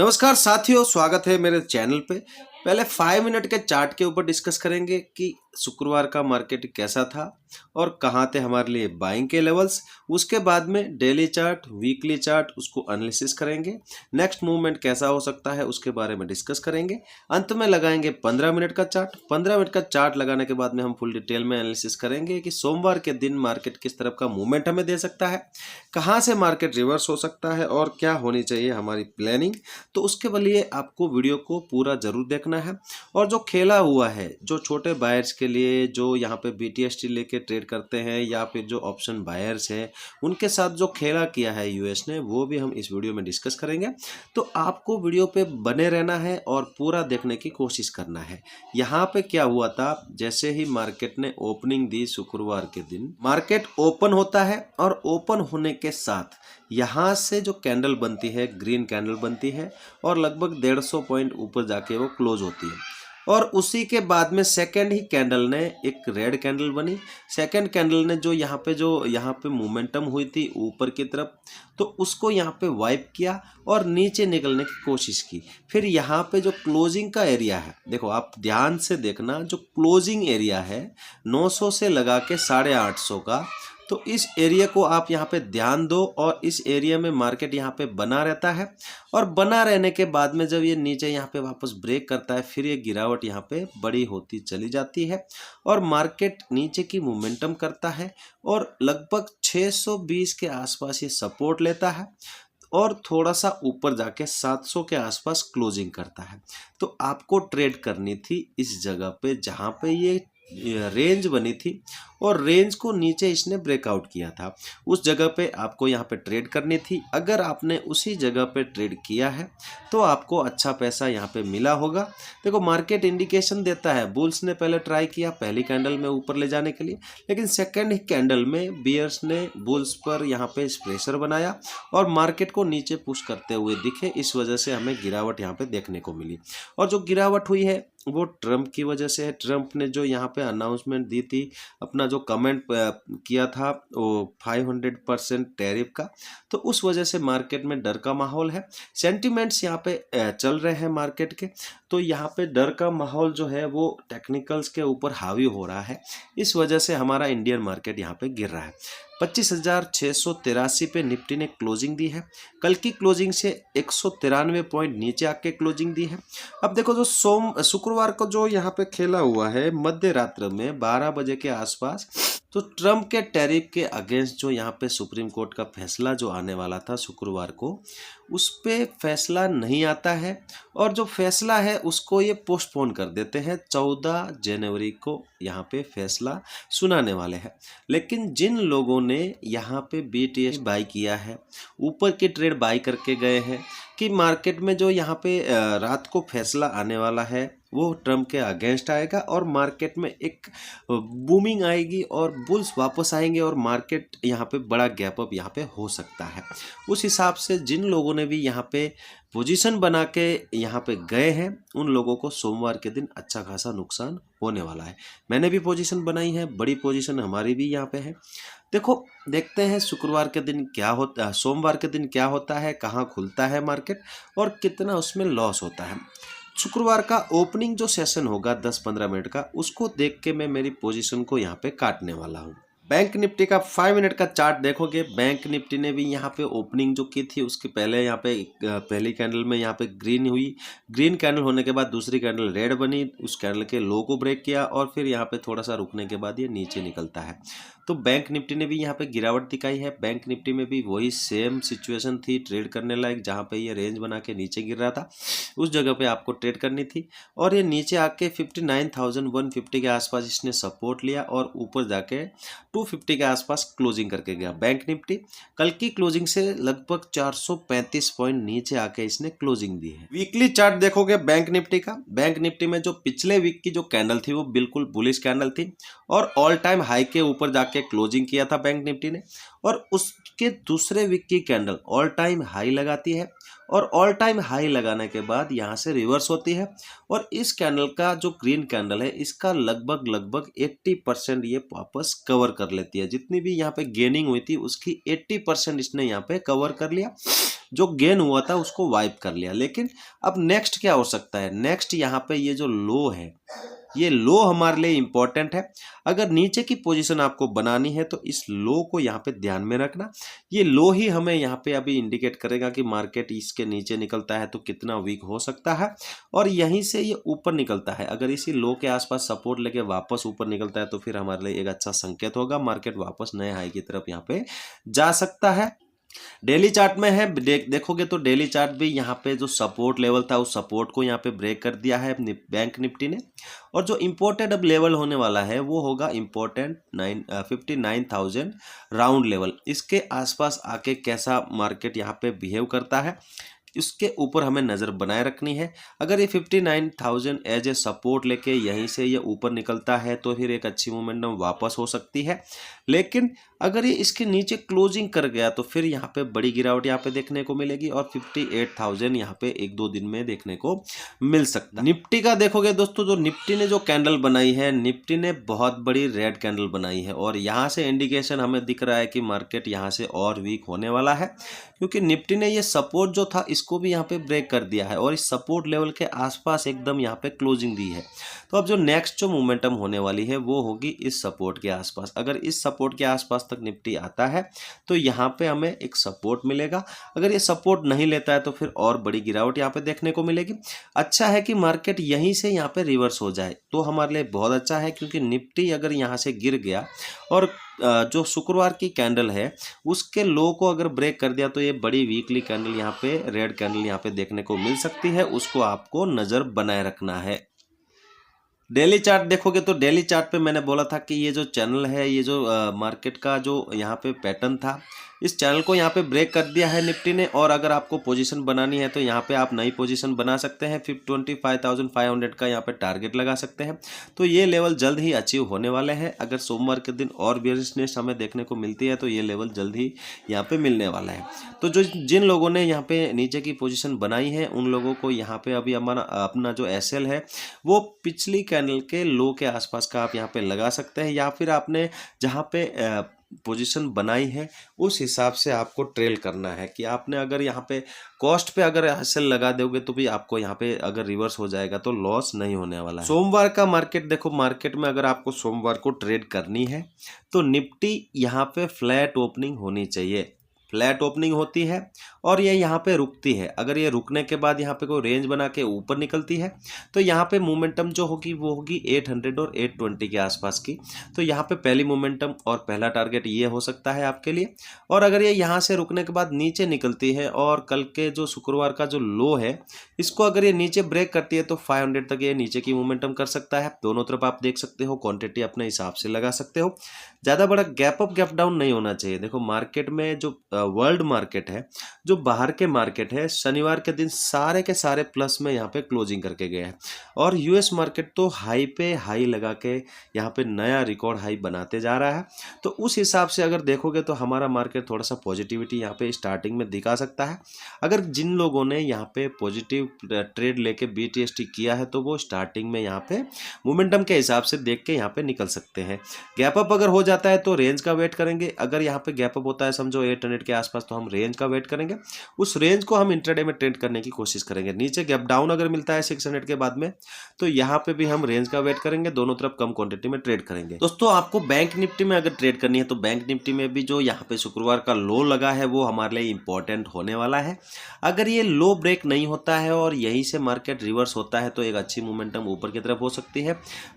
नमस्कार साथियों, स्वागत है मेरे चैनल पे। पहले 5 मिनट के चार्ट के ऊपर डिस्कस करेंगे कि शुक्रवार का मार्केट कैसा था और कहाँ थे हमारे लिए बाइंग के लेवल्स। उसके बाद में डेली चार्ट, वीकली चार्ट, उसको एनालिसिस करेंगे। नेक्स्ट मूवमेंट कैसा हो सकता है उसके बारे में डिस्कस करेंगे। अंत में लगाएंगे 15 मिनट का चार्ट। 15 मिनट का चार्ट लगाने के बाद में हम फुल डिटेल में एनालिसिस करेंगे कि सोमवार के दिन मार्केट किस तरफ का मूवमेंट हमें दे सकता है, कहाँ से मार्केट रिवर्स हो सकता है और क्या होनी चाहिए हमारी प्लानिंग। तो उसके लिए आपको वीडियो को पूरा जरूर देखना है। और जो खेला हुआ है, जो छोटे बायर्स के लिए, जो यहाँ पे BTST लेके ट्रेड करते हैं या फिर जो ऑप्शन बायर्स हैं, उनके साथ जो खेला किया है यूएस ने, वो भी हम इस वीडियो में डिस्कस करेंगे। तो आपको वीडियो पे बने रहना है और पूरा देखने की कोशिश करना है। यहाँ पे क्या हुआ था, जैसे ही मार्केट ने ओपनिंग दी शुक्रवार के दिन, मार्केट ओपन होता है और ओपन होने के साथ यहाँ से जो कैंडल बनती है, ग्रीन कैंडल बनती है और लगभग 150 पॉइंट ऊपर जाके वो क्लोज होती है। और उसी के बाद में सेकेंड ही कैंडल ने एक रेड कैंडल बनी। सेकेंड कैंडल ने जो यहाँ पे मोमेंटम हुई थी ऊपर की तरफ, तो उसको यहाँ पे वाइप किया और नीचे निकलने की कोशिश की। फिर यहाँ पे जो क्लोजिंग का एरिया है, देखो आप ध्यान से देखना, जो क्लोजिंग एरिया है 900 से लगा के 850 का, तो इस एरिया को आप यहाँ पे ध्यान दो। और इस एरिया में मार्केट यहाँ पे बना रहता है और बना रहने के बाद में जब ये नीचे यहाँ पे वापस ब्रेक करता है, फिर ये गिरावट यहाँ पे बड़ी होती चली जाती है और मार्केट नीचे की मोमेंटम करता है और लगभग 620 के आसपास ये सपोर्ट लेता है और थोड़ा सा ऊपर जाके 700 के आसपास क्लोजिंग करता है। तो आपको ट्रेड करनी थी इस जगह पे जहाँ पे ये रेंज बनी थी और रेंज को नीचे इसने ब्रेकआउट किया था। उस जगह पे आपको यहाँ पे ट्रेड करनी थी। अगर आपने उसी जगह पे ट्रेड किया है तो आपको अच्छा पैसा यहाँ पे मिला होगा। देखो मार्केट इंडिकेशन देता है, बुल्स ने पहले ट्राई किया पहली कैंडल में ऊपर ले जाने के लिए, लेकिन सेकेंड कैंडल में बियर्स ने बुल्स पर यहाँ पे प्रेशर बनाया और मार्केट को नीचे पुश करते हुए दिखे। इस वजह से हमें गिरावट यहाँ पे देखने को मिली। और जो गिरावट हुई है वो ट्रम्प की वजह से है। ट्रम्प ने जो यहाँ पे अनाउंसमेंट दी थी, अपना जो कमेंट किया था वो 500% टैरिफ का, तो उस वजह से मार्केट में डर का माहौल है। सेंटिमेंट्स यहाँ पे चल रहे हैं मार्केट के, तो यहाँ पे डर का माहौल जो है वो टेक्निकल्स के ऊपर हावी हो रहा है। इस वजह से हमारा इंडियन मार्केट यहाँ पे गिर रहा है। 25,683 पे निफ्टी ने क्लोजिंग दी है। कल की क्लोजिंग से 193 पॉइंट नीचे आके क्लोजिंग दी है। अब देखो जो शुक्रवार को जो यहाँ पे खेला हुआ है मध्य रात्र में 12 बजे के आसपास, तो ट्रम्प के टैरिफ के अगेंस्ट जो यहाँ पे सुप्रीम कोर्ट का फैसला जो आने वाला था शुक्रवार को, उस पे फैसला नहीं आता है और जो फैसला है उसको ये पोस्टपोन कर देते हैं। 14 जनवरी को यहाँ पे फैसला सुनाने वाले हैं। लेकिन जिन लोगों ने यहाँ पे BTS बाई किया है, ऊपर की ट्रेड बाई करके गए हैं कि मार्केट में जो यहाँ पे रात को फैसला आने वाला है वो ट्रम्प के अगेंस्ट आएगा और मार्केट में एक बूमिंग आएगी और बुल्स वापस आएंगे और मार्केट यहाँ पे बड़ा गैप अप यहाँ पे हो सकता है। उस हिसाब से जिन लोगों ने भी यहाँ पे पोजीशन बना के यहाँ पे गए हैं, उन लोगों को सोमवार के दिन अच्छा खासा नुकसान होने वाला है। मैंने भी पोजीशन बनाई है, बड़ी पोजीशन हमारी भी यहाँ पे है। देखो देखते हैं शुक्रवार के दिन क्या होता, सोमवार के दिन क्या होता है, कहाँ खुलता है मार्केट और कितना उसमें लॉस होता है। शुक्रवार का ओपनिंग जो सेशन होगा 10-15 मिनट का, उसको देख के मैं मेरी पोजीशन को यहाँ पे काटने वाला हूँ। बैंक निफ्टी का 5 मिनट का चार्ट देखोगे, बैंक निफ्टी ने भी यहाँ पे ओपनिंग जो की थी उसके पहले यहाँ पे पहली कैंडल में यहाँ पे ग्रीन हुई। ग्रीन कैंडल होने के बाद दूसरी कैंडल रेड बनी, उस कैंडल के लो को ब्रेक किया और फिर यहाँ पे थोड़ा सा रुकने के बाद ये नीचे निकलता है। तो बैंक निफ्टी ने भी यहाँ पे गिरावट दिखाई है। बैंक निफ्टी में भी वही सेम सिचुएशन थी ट्रेड करने लायक, जहाँ पे ये रेंज बना के नीचे गिर रहा था, उस जगह पे आपको ट्रेड करनी थी। और ये नीचे आके 59,150 के आसपास इसने सपोर्ट लिया और ऊपर जाके 250 के आसपास क्लोजिंग करके गया। बैंक निफ्टी कल की क्लोजिंग से लगभग 435 पॉइंट नीचे आके इसने क्लोजिंग दी है। वीकली चार्ट देखोगे बैंक निफ्टी का, बैंक निफ्टी में जो पिछले वीक की जो कैंडल थी वो बिल्कुल बुलिश कैंडल थी और ऑल टाइम हाई के ऊपर जाके क्लोजिंग किया था बैंक निफ्टी ने। और उसके दूसरे वीक की कैंडल ऑल टाइम हाई लगाती है और ऑल टाइम हाई लगाने के बाद यहाँ से रिवर्स होती है और इस कैंडल का जो ग्रीन कैंडल है इसका लगभग 80% ये वापस कवर कर लेती है। जितनी भी यहाँ पे गेनिंग हुई थी उसकी 80% इसने यहाँ पे कवर कर लिया। जो गेन हुआ था उसको वाइप कर लिया। लेकिन अब नेक्स्ट क्या हो सकता है, नेक्स्ट यहाँ पे ये जो लो है, ये लो हमारे लिए इंपॉर्टेंट है। अगर नीचे की पोजीशन आपको बनानी है तो इस लो को यहाँ पे ध्यान में रखना। ये लो ही हमें यहाँ पे अभी इंडिकेट करेगा कि मार्केट इसके नीचे निकलता है तो कितना वीक हो सकता है, और यहीं से ये ऊपर निकलता है। अगर इसी लो के आसपास सपोर्ट लेके वापस ऊपर निकलता है तो फिर हमारे लिए एक अच्छा संकेत होगा, मार्केट वापस नए हाई की तरफ यहाँ पे जा सकता है। डेली चार्ट में है, देखोगे तो डेली चार्ट भी यहाँ पे जो सपोर्ट लेवल था उस सपोर्ट को यहाँ पे ब्रेक कर दिया है बैंक निफ्टी ने। और जो इम्पोर्टेंट अब लेवल होने वाला है वो होगा इम्पोर्टेंट 59,000 राउंड लेवल। इसके आसपास आके कैसा मार्केट यहाँ पे बिहेव करता है इसके ऊपर हमें नज़र बनाए रखनी है। अगर ये 59,000 एज ए सपोर्ट लेके यहीं से ये ऊपर निकलता है तो फिर एक अच्छी मोमेंटम वापस हो सकती है। लेकिन अगर ये इसके नीचे क्लोजिंग कर गया तो फिर यहाँ पे बड़ी गिरावट यहाँ पे देखने को मिलेगी और 58,000 यहाँ पे एक दो दिन में देखने को मिल सकता है। निफ्टी का देखोगे दोस्तों, जो निफ्टी ने जो कैंडल बनाई है, निफ्टी ने बहुत बड़ी रेड कैंडल बनाई है और यहाँ से इंडिकेशन हमें दिख रहा है कि मार्केट यहाँ से और वीक होने वाला है, क्योंकि निफ्टी ने ये सपोर्ट जो था इसको भी यहाँ पे ब्रेक कर दिया है और इस सपोर्ट लेवल के आसपास एकदम यहाँ पे क्लोजिंग दी है। तो अब जो नेक्स्ट जो मोमेंटम होने वाली है वो होगी इस सपोर्ट के आसपास। अगर इस सपोर्ट के आसपास तक निफ्टी आता है तो यहाँ पे हमें एक सपोर्ट मिलेगा। अगर ये सपोर्ट नहीं लेता है तो फिर और बड़ी गिरावट यहाँ पे देखने को मिलेगी। अच्छा है कि मार्केट यहीं से यहाँ पे रिवर्स हो जाए तो हमारे लिए बहुत अच्छा है, क्योंकि निफ्टी अगर यहाँ से गिर गया और जो शुक्रवार की कैंडल है उसके लो को अगर ब्रेक कर दिया तो ये बड़ी वीकली कैंडल यहाँ पे, रेड कैंडल यहाँ पे देखने को मिल सकती है। उसको आपको नज़र बनाए रखना है। डेली चार्ट देखोगे तो डेली चार्ट पे मैंने बोला था कि ये जो चैनल है, ये जो मार्केट का जो यहाँ पे पैटर्न था, इस चैनल को यहाँ पे ब्रेक कर दिया है निफ्टी ने। और अगर आपको पोजीशन बनानी है तो यहाँ पे आप नई पोजीशन बना सकते हैं। 25,500 का यहाँ पे टारगेट लगा सकते हैं। तो ये लेवल जल्द ही अचीव होने वाले हैं। अगर सोमवार के दिन और बेयरिशनेस हमें देखने को मिलती है तो ये लेवल जल्द ही यहाँ पे मिलने वाला है। तो जो जिन लोगों ने यहाँ पे नीचे की पोजीशन बनाई है उन लोगों को यहाँ पे अभी हमारा अपना जो एसएल है वो पिछली कैंडल के लो के आसपास का आप यहाँ पे लगा सकते हैं, या फिर आपने जहाँ पे पोजीशन बनाई है उस हिसाब से आपको ट्रेल करना है कि आपने अगर यहाँ पे कॉस्ट पे अगर एसएल लगा दोगे तो भी आपको यहाँ पे अगर रिवर्स हो जाएगा तो लॉस नहीं होने वाला है। सोमवार का मार्केट देखो, मार्केट में अगर आपको सोमवार को ट्रेड करनी है तो निफ्टी यहाँ पे फ्लैट ओपनिंग होनी चाहिए। फ्लैट ओपनिंग होती है और ये यहाँ पे रुकती है। अगर ये रुकने के बाद यहाँ पे कोई रेंज बना के ऊपर निकलती है तो यहाँ पे मोमेंटम जो होगी वो होगी 800 और 820 के आसपास की। तो यहाँ पे पहली मोमेंटम और पहला टारगेट ये हो सकता है आपके लिए। और अगर ये यहाँ से रुकने के बाद नीचे निकलती है और कल के जो शुक्रवार का जो लो है इसको अगर ये नीचे ब्रेक करती है तो 500 तक ये नीचे की मोमेंटम कर सकता है। दोनों तरफ आप देख सकते हो, क्वांटिटी अपने हिसाब से लगा सकते हो। ज़्यादा बड़ा गैप अप गैप डाउन नहीं होना चाहिए। देखो मार्केट में जो वर्ल्ड मार्केट है, जो बाहर के मार्केट है, शनिवार के दिन सारे के सारे प्लस में यहाँ पे क्लोजिंग करके गए हैं और यूएस मार्केट तो हाई पे हाई लगा के यहाँ पे नया रिकॉर्ड हाई बनाते जा रहा है। तो उस हिसाब से अगर देखोगे तो हमारा मार्केट थोड़ा सा पॉजिटिविटी यहाँ पे स्टार्टिंग में दिखा सकता है। अगर जिन लोगों ने यहाँ पे पॉजिटिव ट्रेड लेके BTST किया है तो वो स्टार्टिंग में यहाँ पे मोमेंटम के हिसाब से देख के यहाँ पे निकल सकते हैं। गैप अप अगर हो जाता है तो रेंज का वेट करेंगे। अगर यहाँ पे गैप अप होता है समझो 800 के आसपास तो हम रेंज का वेट करेंगे। उस रेंज को हम इंट्राडे में ट्रेड करने की कोशिश करेंगे। नीचे गैप डाउन अगर मिलता है 600 के बाद में तो यहाँ पे भी हम रेंज का वेट करेंगे। दोनों तरफ कम क्वांटिटी में ट्रेड करेंगे। दोस्तों आपको बैंक निफ्टी में अगर ट्रेड करनी है तो बैंक निफ्टी में भी जो यहाँ पे शुक्रवार का लो लगा है वो हमारे लिए इंपॉर्टेंट होने वाला है। अगर ये लो ब्रेक नहीं होता है और यहीं से मार्केट रिवर्स होता है तो एक अच्छी मोमेंटम ऊपर की तरफ हो सकती है।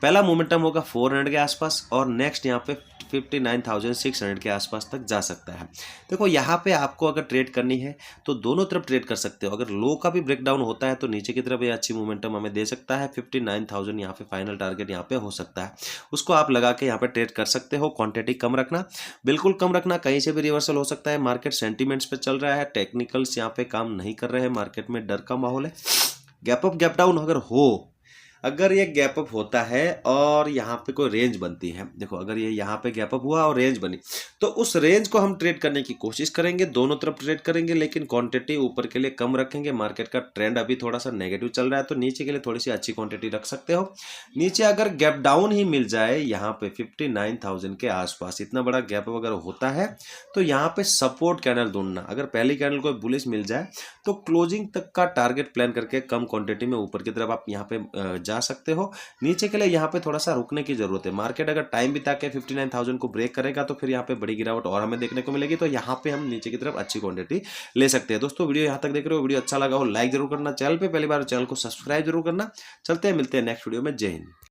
पहला मोमेंटम होगा 400 के आसपास और नेक्स्ट यहाँ पे 59,600 के आसपास तक जा सकता है। देखो यहाँ पे आपको अगर ट्रेड करनी है तो दोनों तरफ ट्रेड कर सकते हो। अगर लो का भी ब्रेकडाउन होता है तो नीचे की तरफ ये अच्छी मोमेंटम हमें दे सकता है। 59,000 यहाँ पे फाइनल टारगेट यहाँ पे हो सकता है, उसको आप लगा के यहाँ पे ट्रेड कर सकते हो। क्वांटिटी कम रखना, बिल्कुल कम रखना, कहीं से भी रिवर्सल हो सकता है। मार्केट सेंटीमेंट्स पे चल रहा है, टेक्निकल्स यहाँ पे काम नहीं कर रहे हैं, मार्केट में डर का माहौल है। गैप अप गैप डाउन अगर हो अगर ये गैप अप होता है और यहाँ पे कोई रेंज बनती है, देखो अगर ये यहाँ पे गैप अप हुआ और रेंज बनी, तो उस रेंज को हम ट्रेड करने की कोशिश करेंगे, दोनों तरफ ट्रेड करेंगे, लेकिन क्वांटिटी ऊपर के लिए कम रखेंगे। मार्केट का ट्रेंड अभी थोड़ा सा नेगेटिव चल रहा है, तो नीचे के लिए थोड़ी सी अच्छी क्वांटिटी रख सकते हो। नीचे अगर गैप डाउन ही मिल जाए यहाँ पे 59,000 के आसपास, इतना बड़ा गैप अगर होता है तो यहाँ पे सपोर्ट कैंडल ढूंढना। अगर पहली कैंडल को बुलिश मिल जाए तो क्लोजिंग तक का टारगेट प्लान करके कम क्वांटिटी में ऊपर की तरफ आप यहाँ पे जा सकते हो। नीचे के लिए यहाँ पे थोड़ा सा रुकने की जरूरत है। मार्केट अगर टाइम बिता के 59,000 को ब्रेक करेगा तो फिर यहाँ पे बड़ी गिरावट और हमें देखने को मिलेगी, तो यहाँ पे हम नीचे की तरफ अच्छी क्वांटिटी ले सकते हैं। दोस्तों वीडियो यहाँ तक देख रहे हो, वीडियो अच्छा लगा हो लाइक जरूर करना, चैनल पे पहली बार चैनल को सब्सक्राइब जरूर करना। चलते हैं, मिलते हैं नेक्स्ट वीडियो में। जय हिंद।